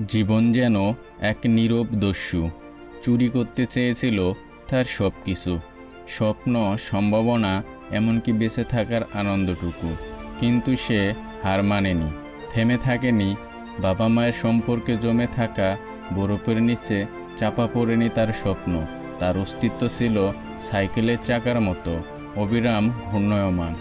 জীবন যেন এক নীরব দস্যু, চুরি করতে চেয়েছিল তার সব কিছু, স্বপ্ন, সম্ভাবনা, এমনকি বেঁচে থাকার আনন্দটুকু। কিন্তু সে হার মানেনি, থেমে থাকেনি। বাবা মায়ের সম্পর্কে জমে থাকা বরফের নিচে চাপা পড়েনি তার স্বপ্ন। তার অস্তিত্ব ছিল সাইকেলের চাকার মতো অবিরাম ঘূর্ণয়মান।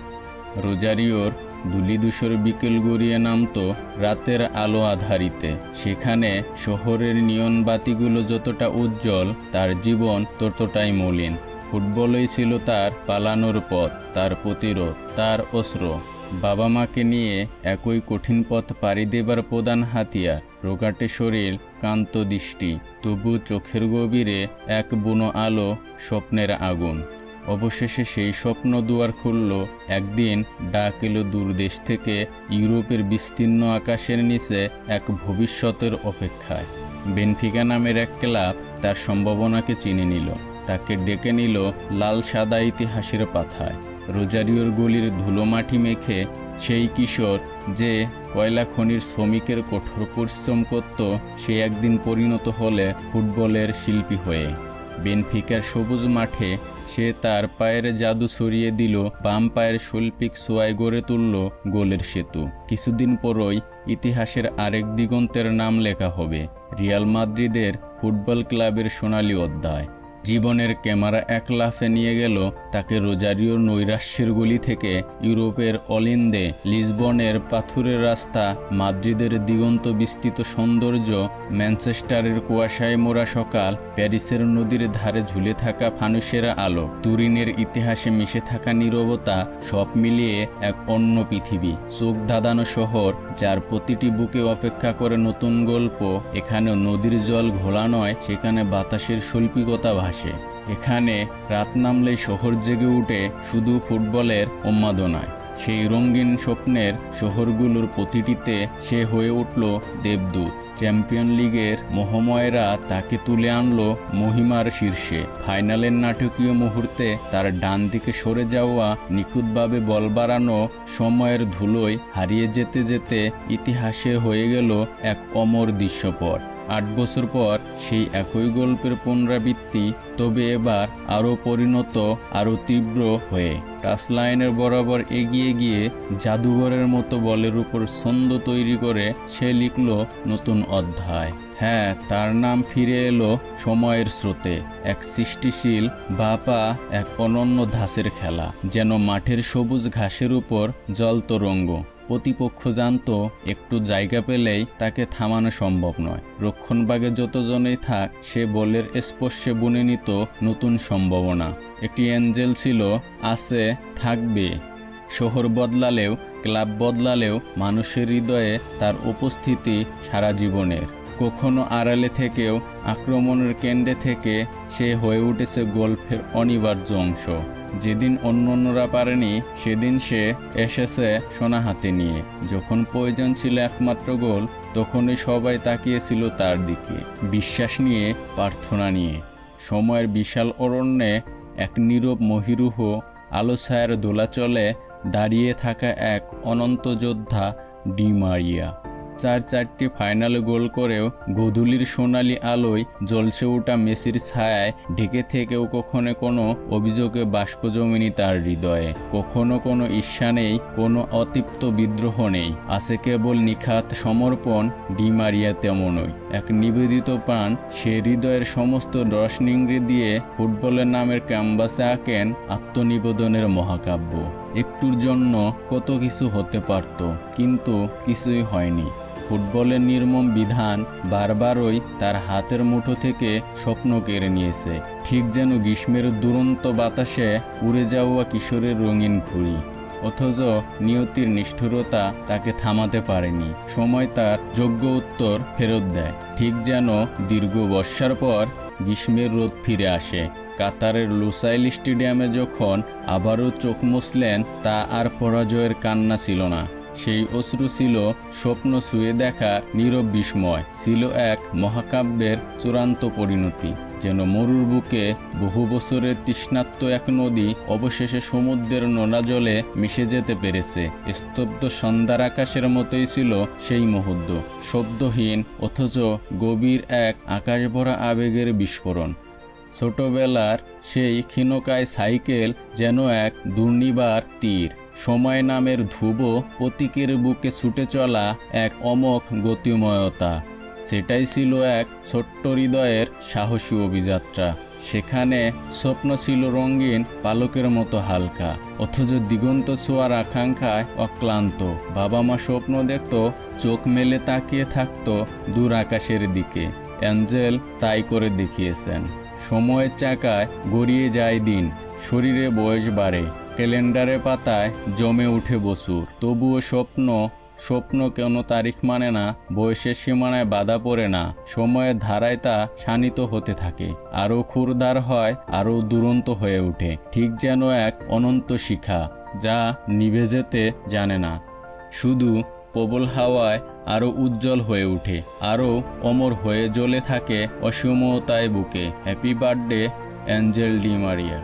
রোজারিওর ধূলিধূসর বিকেল গড়িয়ে নামত রাতের আলো আধারিতে। সেখানে শহরের নিয়ন বাতিগুলো যতটা উজ্জ্বল, তার জীবন ততটাই মলিন। ফুটবলই ছিল তার পালানোর পথ, তার প্রতিরোধ, তার অস্ত্র। বাবা মাকে নিয়ে একই কঠিন পথ পাড়ি দেবার প্রধান হাতিয়ার। রোগাটে শরীর, ক্লান্ত দৃষ্টি, তবু চোখের গভীরে এক বুনো আলো, স্বপ্নের আগুন। অবশেষে সেই স্বপ্ন দুয়ার খুলল। একদিন ডাক এলো দূর দেশ থেকে, ইউরোপের বিস্তীর্ণ আকাশের নিচে এক ভবিষ্যতের অপেক্ষায়। বেনফিকা নামের এক ক্লাব তার সম্ভাবনাকে চিনে নিল, তাকে ডেকে নিল লাল সাদা ইতিহাসের পাতায়। রোজারিওর গলির ধুলো মাটি মেখে সেই কিশোর যে কয়লা খনির শ্রমিকের কঠোর পরিশ্রম করত, সে একদিন পরিণত হলে ফুটবলের শিল্পী হয়ে। বেনফিকার সবুজ মাঠে সে তার পায়ের জাদু ছড়িয়ে দিল, বাম পায়ের শৈল্পিক ছোঁয়ায় গড়ে তুলল গোলের সেতু। কিছুদিন পরই ইতিহাসের আরেক দিগন্তের নাম লেখা হবে, রিয়াল মাদ্রিদের ফুটবল ক্লাবের সোনালী অধ্যায়। জীবনের ক্যামেরা এক লাফে নিয়ে গেল তাকে রোজারিওর নৈরাশ্যের গলি থেকে ইউরোপের অলিন্দে, লিসবনের পাথুরের রাস্তা, মাদ্রিদের দিগন্ত বিস্তৃত সৌন্দর্য, ম্যানচেস্টারের কুয়াশায় মোড়া সকাল, প্যারিসের নদীর ধারে ঝুলে থাকা ফানুসের আলো, তুরিনের ইতিহাসে মিশে থাকা নীরবতা, সব মিলিয়ে এক অন্য পৃথিবী। চোখ ধাঁধানো শহর, যার প্রতিটি বুকে অপেক্ষা করে নতুন গল্প। এখানে নদীর জল ঘোলা নয়, সেখানে বাতাসের শৈল্পিকতা ভাসে। এখানে রাত নামলেই শহর জেগে উঠে শুধু ফুটবলের উন্মাদনায়। সেই রঙিন স্বপ্নের শহরগুলোর প্রতিটিতে সে হয়ে উঠল দেবদূত। চ্যাম্পিয়ন লিগের মোহময়রা তাকে তুলে আনলো মহিমার শীর্ষে। ফাইনালের নাটকীয় মুহূর্তে তার ডান দিকে সরে যাওয়া, নিখুঁতভাবে বল বাড়ানো, সময়ের ধুলোয় হারিয়ে যেতে যেতে ইতিহাসে হয়ে গেল এক অমর দৃশ্যপট। 8 বছর পর সেই একই গল্পের পুনরাবৃত্তি, তবে এবার আরও পরিণত, আরও তীব্র হয়ে। টাচলাইনের বরাবর এগিয়ে গিয়ে জাদুঘরের মতো বলের উপর ছন্দ তৈরি করে সে লিখল নতুন অধ্যায়। হ্যাঁ, তার নাম ফিরে এলো সময়ের স্রোতে। এক সৃষ্টিশীল বাপা, এক অনন্য ধাঁচের খেলা, যেন মাঠের সবুজ ঘাসের উপর জ্বলন্ত রঙ্গ। প্রতিপক্ষ জানত একটু জায়গা পেলেই তাকে থামানো সম্ভব নয়। রক্ষণভাগে যতজনেই থাক, সে বলের স্পর্শে বুনে নিত নতুন সম্ভাবনা। একটি অ্যাঞ্জেল ছিল, আছে, থাকবে। শহর বদলালেও, ক্লাব বদলালেও, মানুষের হৃদয়ে তার উপস্থিতি সারা জীবনের। কখনো আড়ালে থেকেও, আক্রমণের কেন্দ্রে থেকে সে হয়ে উঠেছে গল্পের অনিবার্য অংশ। যেদিন অন্যরা পারেনি, সেদিন সে এসেছে সোনা হাতে নিয়ে। যখন প্রয়োজন ছিল একমাত্র গোল, তখনই সবাই তাকিয়েছিল তার দিকে, বিশ্বাস নিয়ে, প্রার্থনা নিয়ে। সময়ের বিশাল অরণ্যে এক নীরব মহিরুহ আলো ছায়ার দোলাচলে দাঁড়িয়ে থাকা এক অনন্ত যোদ্ধা, ডি মারিয়া। 4টি ফাইনালে গোল করেও গোধূলির সোনালি আলোয় জ্বলছে ওঠা মেসির ছায়ায় ঢেকে থেকেও কখনো কোনো অভিযোগে বাষ্প জমেনি তার হৃদয়ে। কখনো কোনো ঈর্ষা নেই, কোনো অতৃপ্ত বিদ্রোহ নেই, আছে কেবল নিখাত সমর্পণ। ডি মারিয়া তেমনই এক নিবেদিত প্রাণ। সে হৃদয়ের সমস্ত রস নিংড়ে দিয়ে ফুটবলের নামের ক্যানভাসে আঁকেন আত্মনিবেদনের মহাকাব্য। একটুর জন্য কত কিছু হতে পারত, কিন্তু কিছুই হয়নি। ফুটবলের নির্মম বিধান বারবারই তার হাতের মুঠো থেকে স্বপ্ন কেড়ে নিয়েছে, ঠিক যেন গ্রীষ্মের দুরন্ত বাতাসে উড়ে যাওয়া কিশোরের রঙিন ঘুড়ি। অথচ নিয়তির নিষ্ঠুরতা তাকে থামাতে পারেনি। সময় তার যোগ্য উত্তর ফেরত দেয়, ঠিক যেন দীর্ঘ বর্ষার পর গ্রীষ্মের রোদ ফিরে আসে। কাতারের লুসাইল স্টেডিয়ামে যখন আবারও চোখ মুছলেন, তা আর পরাজয়ের কান্না ছিল না। সেই অশ্রু ছিল স্বপ্ন ছুঁয়ে দেখা নীরব বিস্ময়, ছিল এক মহাকাব্যের চূড়ান্ত পরিণতি। যেন মরুর বুকে বহু বছরের তৃষ্ণার্ত এক নদী অবশেষে সমুদ্রের নোনা জলে মিশে যেতে পেরেছে। স্তব্ধ সন্ধ্যার আকাশের মতোই ছিল সেই মুহূর্ত, শব্দহীন অথচ গভীর এক আকাশভরা আবেগের বিস্ফোরণ। ছোটবেলার সেই ক্ষীণকায় সাইকেল যেন এক দুর্নিবার তীর, সময় নামের ধ্রুব প্রতীকের বুকে ছুটে চলা এক অমোঘ গতিময়তা। সেটাই ছিল এক ছোট্ট হৃদয়ের সাহসী অভিযাত্রা। সেখানে স্বপ্ন ছিল রঙিন পালকের মতো হালকা, অথচ দিগন্ত ছোঁয়ার আকাঙ্ক্ষায় অক্লান্ত। বাবা মা স্বপ্ন দেখত, চোখ মেলে তাকিয়ে থাকত দূর আকাশের দিকে। অ্যাঞ্জেল তাই করে দেখিয়েছেন। সময়ের চাকায় গড়িয়ে যায় দিন, শরীরে বয়স বাড়ে, ক্যালেন্ডারে পাতায় জমে উঠে বছর, তবুও স্বপ্ন কোনো তারিখ মানে না, বয়সের সীমানায় বাধা পড়ে না, সময়ের ধারায় তা শানিত হতে থাকে, আরও ক্ষুরধার হয়, আরও দুরন্ত হয়ে ওঠে, ঠিক যেন এক অনন্ত শিখা যা নিভে যেতে জানে না, শুধু প্রবল হাওয়ায় আরও উজ্জ্বল হয়ে ওঠে, আরও অমর হয়ে জ্বলে থাকে অসীমতায় বুকে। Happy birthday Angel Di Maria.